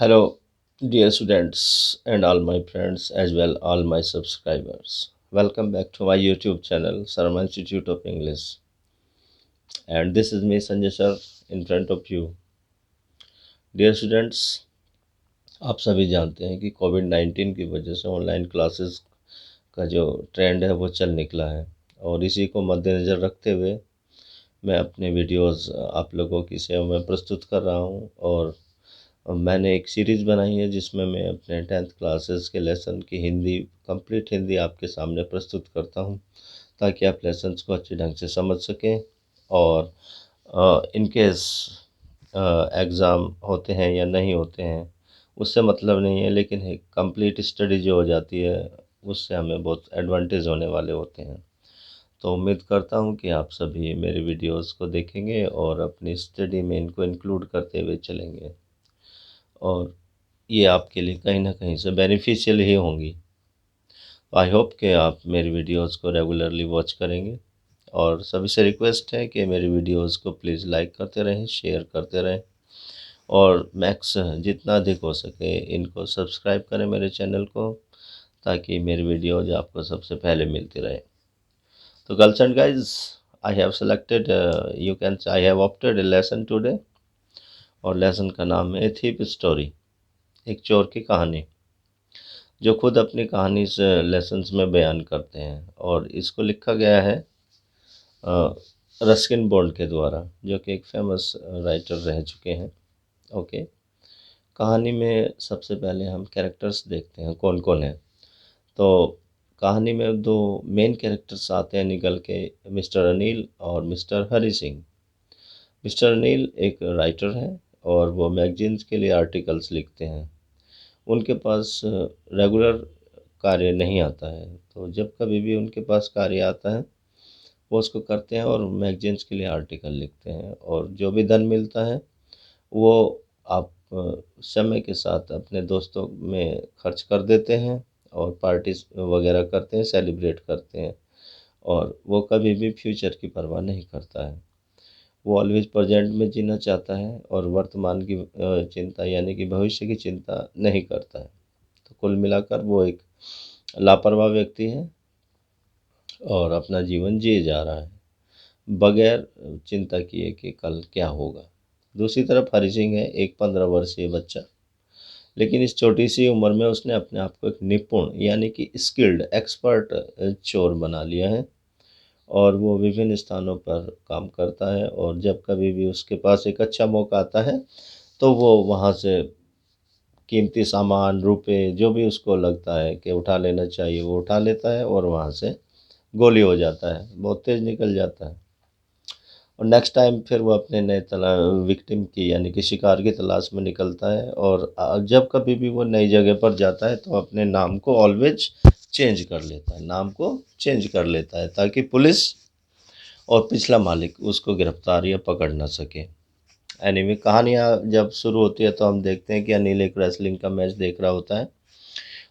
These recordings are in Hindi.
Hello, dear students and all my friends, as well all my subscribers. Welcome back to my YouTube channel, Sarma Institute of English. And this is me, Sanjay sir, in front of you. Dear students, आप सभी जानते हैं कि कोविड-19 की वजह से ऑनलाइन क्लासेस का जो ट्रेंड है वो चल निकला है और इसी को मद्देनज़र रखते हुए मैं अपने वीडियोस आप लोगों की सेवा में प्रस्तुत कर रहा हूँ और मैंने एक सीरीज़ बनाई है जिसमें मैं अपने 10th क्लासेस के लेसन की हिंदी कंप्लीट हिंदी आपके सामने प्रस्तुत करता हूँ ताकि आप लेसन्स को अच्छे ढंग से समझ सकें और इन केस एग्ज़ाम होते हैं या नहीं होते हैं उससे मतलब नहीं है, लेकिन एक कंप्लीट स्टडी जो हो जाती है उससे हमें बहुत एडवांटेज होने वाले होते हैं। तो उम्मीद करता हूँ कि आप सभी मेरे वीडियोस को देखेंगे और अपनी स्टडी में इनको इंक्लूड करते हुए चलेंगे और ये आपके लिए कहीं ना कहीं से बेनिफिशियल ही होंगी। आई होप कि आप मेरी वीडियोस को रेगुलरली वॉच करेंगे और सभी से रिक्वेस्ट है कि मेरी वीडियोस को प्लीज़ लाइक करते रहें, शेयर करते रहें और मैक्स जितना अधिक हो सके इनको सब्सक्राइब करें मेरे चैनल को ताकि मेरी वीडियोज आपको सबसे पहले मिलती रहे। तो girls and guys, I have selected you can I have opted A lesson today और लेसन का नाम है ए थीप स्टोरी, एक चोर की कहानी, जो खुद अपनी कहानी से लेसन्स में बयान करते हैं और इसको लिखा गया है रस्किन बॉन्ड के द्वारा, जो कि एक फेमस राइटर रह चुके हैं। ओके, कहानी में सबसे पहले हम कैरेक्टर्स देखते हैं कौन कौन है। तो कहानी में दो मेन कैरेक्टर्स आते हैं निकल के, मिस्टर अनिल और मिस्टर हरी सिंह। मिस्टर अनिल एक राइटर हैं और वो मैगजीन्स के लिए आर्टिकल्स लिखते हैं। उनके पास रेगुलर कार्य नहीं आता है, तो जब कभी भी उनके पास कार्य आता है वो उसको करते हैं और मैगजीन्स के लिए आर्टिकल लिखते हैं और जो भी धन मिलता है वो आप समय के साथ अपने दोस्तों में खर्च कर देते हैं और पार्टीज वगैरह करते हैं, सेलिब्रेट करते हैं और वो कभी भी फ्यूचर की परवाह नहीं करता है। वो ऑलवेज प्रेजेंट में जीना चाहता है और वर्तमान की चिंता यानी कि भविष्य की चिंता नहीं करता है। तो कुल मिलाकर वो एक लापरवाह व्यक्ति है और अपना जीवन जिए जा रहा है बगैर चिंता किए कि कल क्या होगा। दूसरी तरफ हरी सिंह है, एक 15 वर्षीय बच्चा, लेकिन इस छोटी सी उम्र में उसने अपने आप को एक निपुण यानी कि स्किल्ड एक्सपर्ट चोर बना लिया है और वो विभिन्न स्थानों पर काम करता है और जब कभी भी उसके पास एक अच्छा मौका आता है तो वो वहाँ से कीमती सामान, रुपए, जो भी उसको लगता है कि उठा लेना चाहिए वो उठा लेता है और वहाँ से गोली हो जाता है, बहुत तेज़ निकल जाता है। और नेक्स्ट टाइम फिर वो अपने नए तला विक्टिम की यानी कि शिकार की तलाश में निकलता है और जब कभी भी वो नई जगह पर जाता है तो अपने नाम को ऑलवेज चेंज कर लेता है, नाम को चेंज कर लेता है ताकि पुलिस और पिछला मालिक उसको गिरफ्तार या पकड़ ना सके। एनीवे, कहानियाँ जब शुरू होती है तो हम देखते हैं कि अनिल एक रेसलिंग का मैच देख रहा होता है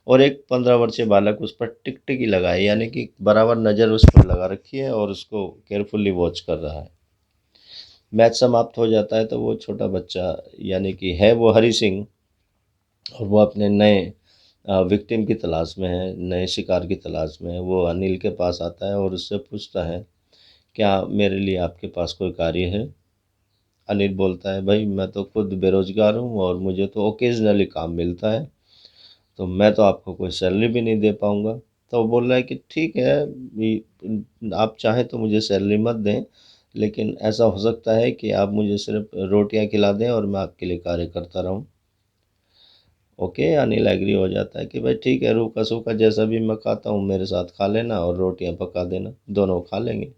और एक 15 वर्षीय बालक उस पर टिकटिकी लगाए यानी कि बराबर नज़र उस पर लगा रखी है और उसको केयरफुली वॉच कर रहा है। मैच समाप्त हो जाता है तो वो छोटा बच्चा यानी कि है वो हरी सिंह और वो अपने नए विक्टिम की तलाश में है, नए शिकार की तलाश में है। वो अनिल के पास आता है और उससे पूछता है, क्या मेरे लिए आपके पास कोई कार्य है? अनिल बोलता है, भाई मैं तो खुद बेरोजगार हूँ और मुझे तो ओकेजनली काम मिलता है, तो मैं तो आपको कोई सैलरी भी नहीं दे पाऊँगा। तो वो बोल रहा है कि ठीक है, आप चाहें तो मुझे सैलरी मत दें, लेकिन ऐसा हो सकता है कि आप मुझे सिर्फ रोटियां खिला दें और मैं आपके लिए कार्य करता रहूं। ओके, अनिल एग्री हो जाता है कि भाई ठीक है, रूखा सूखा जैसा भी मैं खाता हूँ मेरे साथ खा लेना और रोटियां पका देना, दोनों खा लेंगे।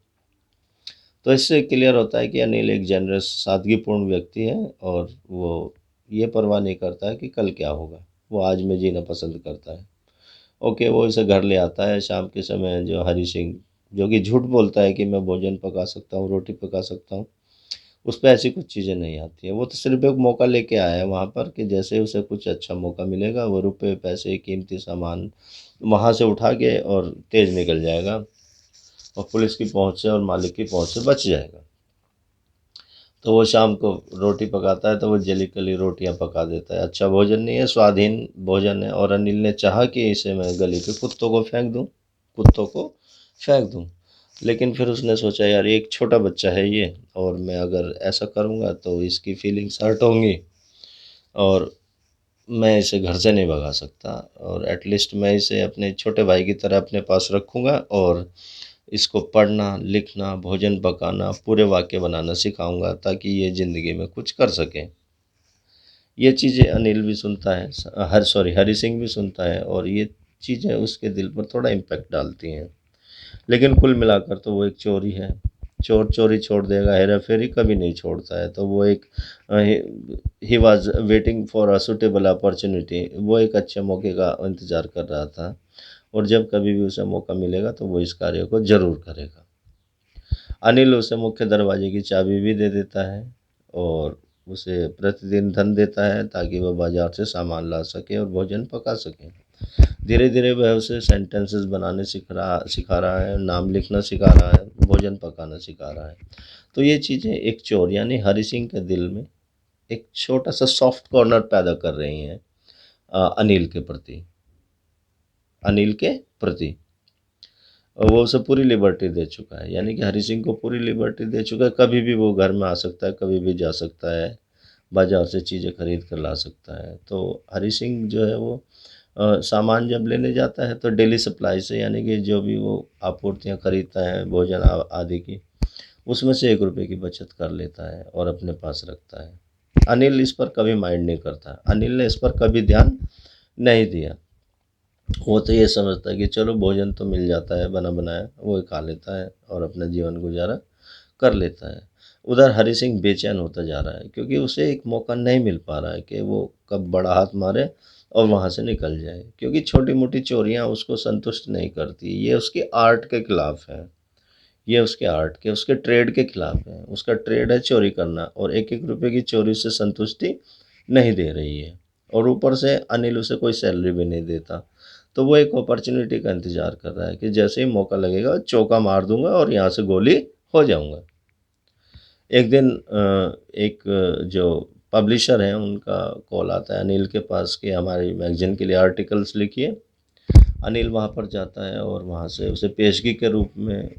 तो इससे क्लियर होता है कि अनिल एक जनरस सादगीपूर्ण व्यक्ति है और वो ये परवाह नहीं करता है कि कल क्या होगा, वो आज में जीना पसंद करता है। ओके, वो इसे घर ले आता है शाम के समय। जो हरी सिंह, जो कि झूठ बोलता है कि मैं भोजन पका सकता हूँ, रोटी पका सकता हूँ, उस पे ऐसी कुछ चीज़ें नहीं आती हैं। वो तो सिर्फ एक मौका लेके आया है वहाँ पर कि जैसे उसे कुछ अच्छा मौका मिलेगा वो रुपए, पैसे, कीमती सामान वहाँ से उठा के और तेज़ निकल जाएगा और पुलिस की पहुँच से और मालिक की पहुँच से बच जाएगा। तो वो शाम को रोटी पकाता है तो वो जली कली रोटियां पका देता है। अच्छा भोजन नहीं है, स्वादहीन भोजन है। और अनिल ने चाहा कि इसे मैं गली के कुत्तों को फेंक दूं, कुत्तों को फेंक दूं। लेकिन फिर उसने सोचा यार एक छोटा बच्चा है ये, और मैं अगर ऐसा करूंगा तो इसकी फीलिंग्स हर्ट होंगी, और मैं इसे घर से नहीं भगा सकता, और एटलीस्ट मैं इसे अपने छोटे भाई की तरह अपने पास रखूंगा, और इसको पढ़ना लिखना भोजन पकाना पूरे वाक्य बनाना सिखाऊंगा ताकि ये ज़िंदगी में कुछ कर सके। ये चीज़ें अनिल भी सुनता है, हरी सिंह भी सुनता है, और ये चीज़ें उसके दिल पर थोड़ा इम्पैक्ट डालती हैं। लेकिन कुल मिलाकर तो वो एक चोर ही है। चोर चोरी छोड़ देगा, हेरा फेरी कभी नहीं छोड़ता है। तो वो एक he was waiting for a suitable opportunity, वो एक अच्छे मौके का इंतज़ार कर रहा था, और जब कभी भी उसे मौका मिलेगा तो वो इस कार्य को ज़रूर करेगा। अनिल उसे मुख्य दरवाजे की चाबी भी दे देता है, और उसे प्रतिदिन धन देता है ताकि वह बाजार से सामान ला सके और भोजन पका सके। धीरे धीरे वह उसे सेंटेंसेस बनाने सिखा रहा है, नाम लिखना सिखा रहा है, भोजन पकाना सिखा रहा है। तो ये चीज़ें एक चोर यानी हरि सिंह के दिल में एक छोटा सा सॉफ्ट कॉर्नर पैदा कर रही हैं अनिल के प्रति, अनिल के प्रति। और वो उसे पूरी लिबर्टी दे चुका है, यानी कि हरि सिंह को पूरी लिबर्टी दे चुका है। कभी भी वो घर में आ सकता है, कभी भी जा सकता है, बाजार से चीज़ें खरीद कर ला सकता है। तो हरि सिंह जो है वो सामान जब लेने जाता है तो डेली सप्लाई से, यानी कि जो भी वो आपूर्तियाँ खरीदता है भोजन आदि की, उसमें से 1 रुपये की बचत कर लेता है और अपने पास रखता है। अनिल इस पर कभी माइंड नहीं करता, अनिल ने इस पर कभी ध्यान नहीं दिया। वो तो ये समझता है कि चलो भोजन तो मिल जाता है बना बनाया, वो खा लेता है और अपना जीवन गुजारा कर लेता है। उधर हरि सिंह बेचैन होता जा रहा है क्योंकि उसे एक मौका नहीं मिल पा रहा है कि वो कब बड़ा हाथ मारे और वहाँ से निकल जाए, क्योंकि छोटी मोटी चोरियाँ उसको संतुष्ट नहीं करती। ये उसकी आर्ट के खिलाफ है, ये उसके आर्ट के, उसके ट्रेड के खिलाफ है। उसका ट्रेड है चोरी करना, और 1-1 रुपये की चोरी से संतुष्टि नहीं दे रही है, और ऊपर से अनिल उसे कोई सैलरी भी नहीं देता। तो वो एक अपॉर्चुनिटी का इंतज़ार कर रहा है कि जैसे ही मौका लगेगा चौका मार दूंगा और यहाँ से गोली हो जाऊंगा। एक दिन एक जो पब्लिशर हैं उनका कॉल आता है अनिल के पास कि हमारी मैगज़ीन के लिए आर्टिकल्स लिखिए। अनिल वहाँ पर जाता है और वहाँ से उसे पेशगी के रूप में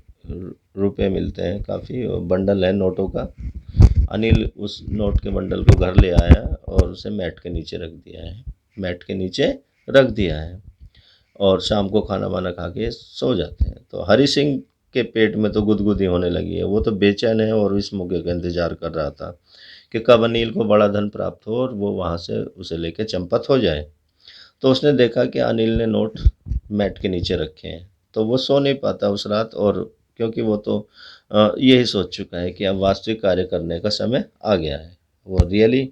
रुपए मिलते हैं काफ़ी, और बंडल है नोटों का। अनिल उस नोट के बंडल को घर ले आया और उसे मैट के नीचे रख दिया है, मैट के नीचे रख दिया है, और शाम को खाना वाना खा के सो जाते हैं। तो हरि सिंह के पेट में तो गुदगुदी होने लगी है, वो तो बेचैन है और इस मौके का इंतजार कर रहा था कि कब अनिल को बड़ा धन प्राप्त हो और वो वहाँ से उसे लेके चंपत हो जाए। तो उसने देखा कि अनिल ने नोट मैट के नीचे रखे हैं, तो वो सो नहीं पाता उस रात, और क्योंकि वो तो यही सोच चुका है कि अब वास्तविक कार्य करने का समय आ गया है। वो रियली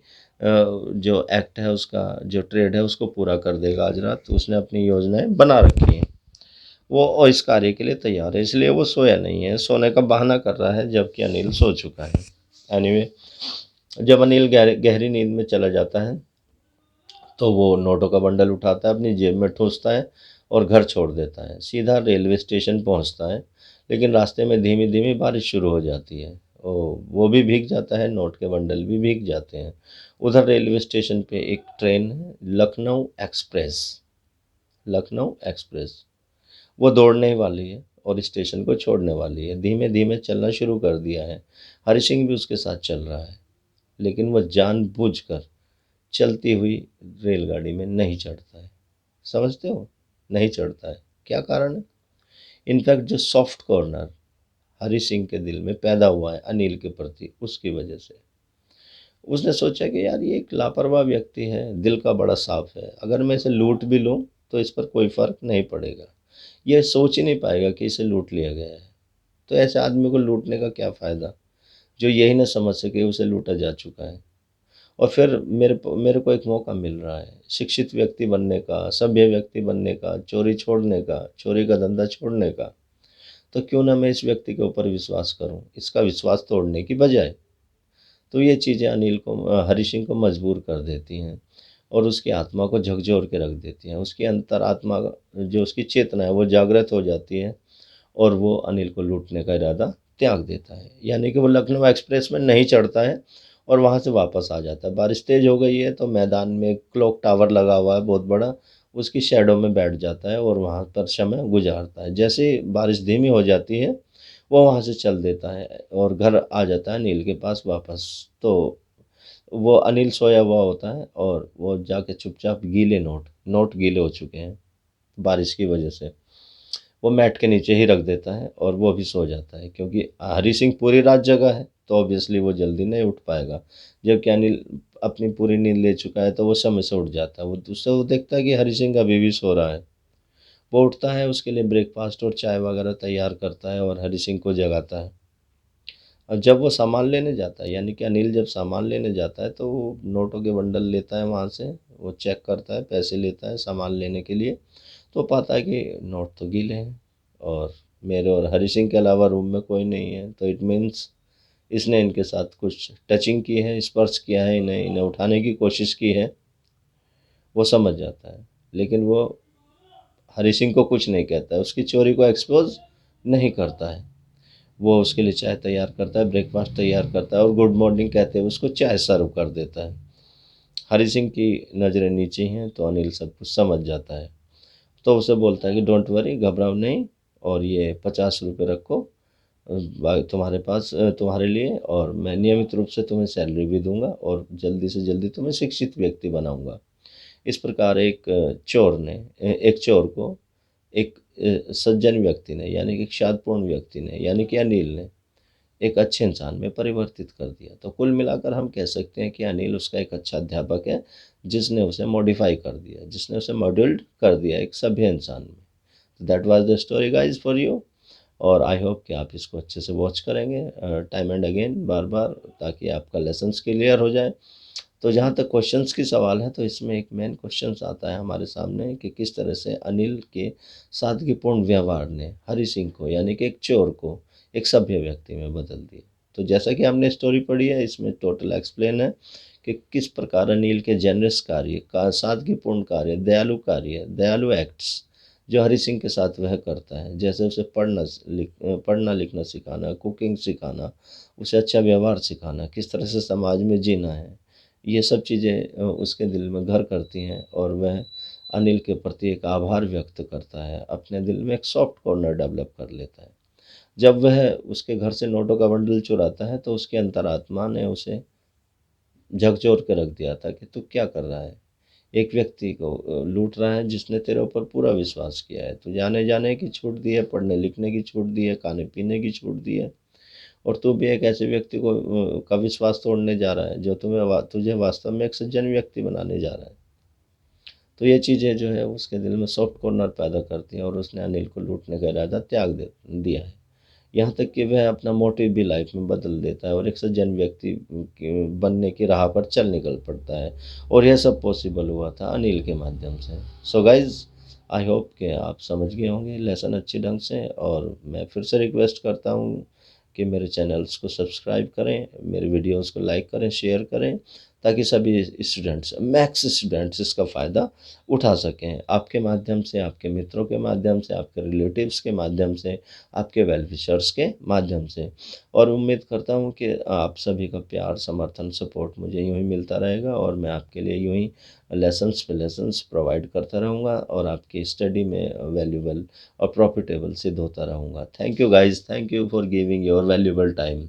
जो एक्ट है उसका, जो ट्रेड है उसको पूरा कर देगा आज रात। तो उसने अपनी योजनाएं बना रखी हैं, वो और इस कार्य के लिए तैयार है, इसलिए वो सोया नहीं है, सोने का बहाना कर रहा है, जबकि अनिल सो चुका है। एनीवे, जब अनिल गहरी नींद में चला जाता है तो वो नोटों का बंडल उठाता है, अपनी जेब में ठूंसता है और घर छोड़ देता है। सीधा रेलवे स्टेशन पहुंचता है, लेकिन रास्ते में धीमी धीमी बारिश शुरू हो जाती है। वो भी भीग जाता है, नोट के बंडल भी भीग जाते हैं। उधर रेलवे स्टेशन पे एक ट्रेन है, लखनऊ एक्सप्रेस, लखनऊ एक्सप्रेस। वो दौड़ने वाली है और स्टेशन को छोड़ने वाली है। धीमे धीमे चलना शुरू कर दिया है, हरि सिंह भी उसके साथ चल रहा है, लेकिन वह जानबूझकर चलती हुई रेलगाड़ी में नहीं चढ़ता है। समझते हो, नहीं चढ़ता है। क्या कारण है? इनफैक्ट जो सॉफ्ट कॉर्नर हरि सिंह के दिल में पैदा हुआ है अनिल के प्रति, उसकी वजह से उसने सोचा कि यार ये एक लापरवाह व्यक्ति है, दिल का बड़ा साफ है, अगर मैं इसे लूट भी लूँ तो इस पर कोई फ़र्क नहीं पड़ेगा। ये सोच ही नहीं पाएगा कि इसे लूट लिया गया है। तो ऐसे आदमी को लूटने का क्या फ़ायदा, जो यही ना समझ सके उसे लूटा जा चुका है। और फिर मेरे को एक मौका मिल रहा है शिक्षित व्यक्ति बनने का, सभ्य व्यक्ति बनने का, चोरी छोड़ने का, चोरी का धंधा छोड़ने का। तो क्यों ना मैं इस व्यक्ति के ऊपर विश्वास करूं, इसका विश्वास तोड़ने की बजाय। तो ये चीज़ें अनिल को, हरि सिंह को मजबूर कर देती हैं और उसकी आत्मा को झकझोर के रख देती हैं। उसकी अंतरात्मा, जो उसकी चेतना है, वो जागृत हो जाती है और वो अनिल को लूटने का इरादा त्याग देता है, यानी कि वो लखनऊ एक्सप्रेस में नहीं चढ़ता है और वहाँ से वापस आ जाता है। बारिश तेज़ हो गई है तो मैदान में क्लॉक टावर लगा हुआ है बहुत बड़ा, उसकी शैडो में बैठ जाता है और वहाँ पर समय गुजारता है। जैसे ही बारिश धीमी हो जाती है वो वहाँ से चल देता है और घर आ जाता है अनिल के पास वापस। तो वो अनिल सोया हुआ होता है और वो जाके चुपचाप गीले नोट नोट गीले हो चुके हैं बारिश की वजह से, वो मैट के नीचे ही रख देता है और वो भी सो जाता है, क्योंकि हरी सिंह पूरी रात जगा है तो ऑब्वियसली वो जल्दी नहीं उठ पाएगा। जबकि अनिल अपनी पूरी नींद ले चुका है तो वो समय से उठ जाता है। वो दूसरा वो देखता है कि हरी सिंह अभी भी सो रहा है। वो उठता है, उसके लिए ब्रेकफास्ट और चाय वगैरह तैयार करता है और हरी सिंह को जगाता है। और जब वो सामान लेने जाता है, यानी कि अनिल जब सामान लेने जाता है तो वो नोटों के बंडल लेता है वहाँ से, वो चेक करता है, पैसे लेता है सामान लेने के लिए, तो पाता है कि नोट तो गीले हैं और मेरे और हरी सिंह के अलावा रूम में कोई नहीं है। तो इट मीन्स इसने इनके साथ कुछ टचिंग की है, स्पर्श किया है, इन्हें इन्हें उठाने की कोशिश की है। वो समझ जाता है, लेकिन वो हरी सिंह को कुछ नहीं कहता है, उसकी चोरी को एक्सपोज नहीं करता है। वो उसके लिए चाय तैयार करता है, ब्रेकफास्ट तैयार करता है और गुड मॉर्निंग कहते हुए उसको चाय सर्व कर देता है। हरी सिंह की नज़रें नीचे हैं तो अनिल सब कुछ समझ जाता है। तो उसे बोलता है कि डोंट वरी, घबराओ नहीं, और ये 50 रुपये रखो तुम्हारे पास तुम्हारे लिए, और मैं नियमित रूप से तुम्हें सैलरी भी दूंगा और जल्दी से जल्दी तुम्हें शिक्षित व्यक्ति बनाऊंगा। इस प्रकार एक चोर को एक सज्जन व्यक्ति ने, यानी कि एक शांतपूर्ण व्यक्ति ने, यानी कि अनिल ने एक अच्छे इंसान में परिवर्तित कर दिया। तो कुल मिलाकर हम कह सकते हैं कि अनिल उसका एक अच्छा अध्यापक है, जिसने उसे मॉडिफाई कर दिया, जिसने उसे मॉड्यूल्ड कर दिया एक सभ्य इंसान में। तो that was the story guys for you, और आई होप कि आप इसको अच्छे से वॉच करेंगे टाइम एंड अगेन, बार बार, ताकि आपका लेसन्स क्लियर हो जाए। तो जहाँ तक क्वेश्चंस की सवाल है तो इसमें एक मेन क्वेश्चन आता है हमारे सामने कि किस तरह से अनिल के सादगीपूर्ण व्यवहार ने हरि सिंह को, यानी कि एक चोर को, एक सभ्य व्यक्ति में बदल दिया। तो जैसा कि हमने स्टोरी पढ़ी है, इसमें टोटल एक्सप्लेन है कि किस प्रकार अनिल के जेनरस कार्य का, सादगीपूर्ण कार्य, दयालु एक्ट्स जो हरि सिंह के साथ वह करता है, जैसे उसे पढ़ना लिखना सिखाना, कुकिंग सिखाना, उसे अच्छा व्यवहार सिखाना, किस तरह से समाज में जीना है, ये सब चीज़ें उसके दिल में घर करती हैं और वह अनिल के प्रति एक आभार व्यक्त करता है, अपने दिल में एक सॉफ्ट कॉर्नर डेवलप कर लेता है। जब वह उसके घर से नोटों का बंडल चुराता है तो उसकी अंतरात्मा ने उसे झकझोर के रख दिया था कि तू क्या कर रहा है, एक व्यक्ति को लूट रहा है जिसने तेरे ऊपर पूरा विश्वास किया है, तू जाने जाने की छूट दी है, पढ़ने लिखने की छूट दी है, खाने पीने की छूट दी है, और तू भी एक ऐसे व्यक्ति को का विश्वास तोड़ने जा रहा है जो तुझे वास्तव में एक सज्जन व्यक्ति बनाने जा रहा है। तो ये चीज़ें जो है उसके दिल में सॉफ्ट कॉर्नर पैदा करती हैं और उसने अनिल को लूटने का इरादा त्याग दे दिया है। यहाँ तक कि वह अपना मोटिव भी लाइफ में बदल देता है और एक सज्जन व्यक्ति बनने की राह पर चल निकल पड़ता है, और यह सब पॉसिबल हुआ था अनिल के माध्यम से। सो गाइज, आई होप कि आप समझ गए होंगे लेसन अच्छी ढंग से, और मैं फिर से रिक्वेस्ट करता हूँ कि मेरे चैनल्स को सब्सक्राइब करें, मेरे वीडियोस को लाइक करें, शेयर करें, ताकि सभी स्टूडेंट्स, मैक्स स्टूडेंट्स इसका फ़ायदा उठा सकें, आपके माध्यम से, आपके मित्रों के माध्यम से, आपके रिलेटिव्स के माध्यम से, आपके वेल विशर्स के माध्यम से। और उम्मीद करता हूँ कि आप सभी का प्यार, समर्थन, सपोर्ट मुझे यूँ ही मिलता रहेगा और मैं आपके लिए यूँ ही लेसन्स पे लेसन्स प्रोवाइड करता रहूँगा और आपकी स्टडी में वैल्यूबल और प्रॉफिटेबल सिद्ध होता रहूँगा। Thank you guys, thank you for giving your valuable time.